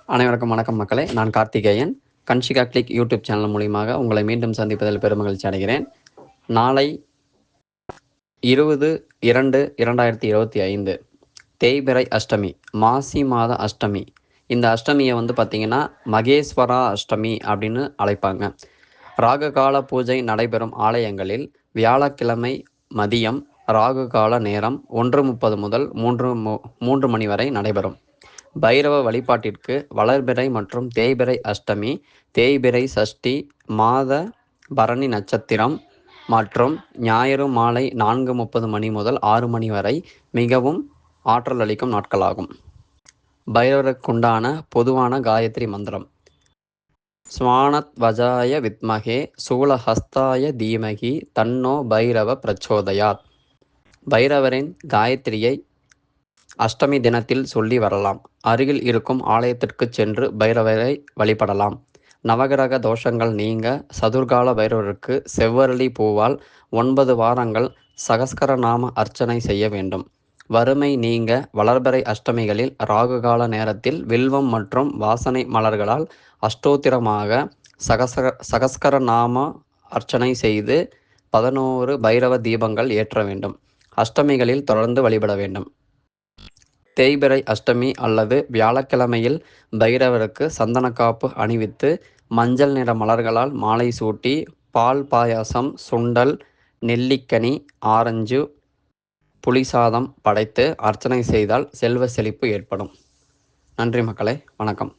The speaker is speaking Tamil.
அனைவருக்கும் வணக்கம் மக்களே. நான் Karthikeyan. Kanshika click YouTube channel மூலியமாக உங்களை மீண்டும் சந்திப்பதில் பெருமகிழ்ச்சி அடைகிறேன். நாளை 20/2/2025 தேய்பிறை அஷ்டமி, மாசி மாத அஷ்டமி. இந்த அஷ்டமியை பார்த்தீங்கன்னா மகேஸ்வரா அஷ்டமி அப்படின்னு அழைப்பாங்க. ராகுகால பூஜை நடைபெறும் ஆலயங்களில் வியாழக்கிழமை மதியம் ராகுகால நேரம் 1:30 முதல் 3 மணி வரை நடைபெறும். பைரவ வழிபாட்டிற்கு வளர்பிறை மற்றும் தேய்பிறை அஷ்டமி, தேய்பிறை சஷ்டி, மாத பரணி நட்சத்திரம் மற்றும் ஞாயிறு மாலை 4:30 மணி முதல் 6 மணி வரை மிகவும் ஆற்றல் அளிக்கும் நாட்களாகும். பைரவருக்குண்டான பொதுவான காயத்ரி மந்திரம்: ஸ்வானத்வஜாய வித்மகே சூலஹஸ்தாய தீமகி தன்னோ பைரவ பிரச்சோதயாத். பைரவரின் காயத்ரியை அஷ்டமி தினத்தில் சொல்லி வரலாம். அருகில் இருக்கும் ஆலயத்திற்கு சென்று பைரவரை வழிபடலாம். நவகிரக தோஷங்கள் நீங்க சதுர்கால பைரவருக்கு செவ்வரளி பூவால் 9 வாரங்கள் சகஸ்கரநாம அர்ச்சனை செய்ய வேண்டும். வறுமை நீங்க வளர்பிறை அஷ்டமிகளில் ராகுகால நேரத்தில் வில்வம் மற்றும் வாசனை மலர்களால் அஷ்டோத்திரமாக சகஸ்கரநாம அர்ச்சனை செய்து 11 பைரவ தீபங்கள் ஏற்ற வேண்டும். அஷ்டமிகளில் தொடர்ந்து வழிபட வேண்டும். தேய்பிறை அஷ்டமி அல்லது வியாழக்கிழமையில் பைரவருக்கு சந்தனக்காப்பு அணிவித்து மஞ்சள் நிற மலர்களால் மாலை சூட்டி பால் பாயாசம், சுண்டல், நெல்லிக்கனி, ஆரஞ்சு, புளிசாதம் படைத்து அர்ச்சனை செய்தால் செல்வ செழிப்பு ஏற்படும். நன்றி மக்களே, வணக்கம்.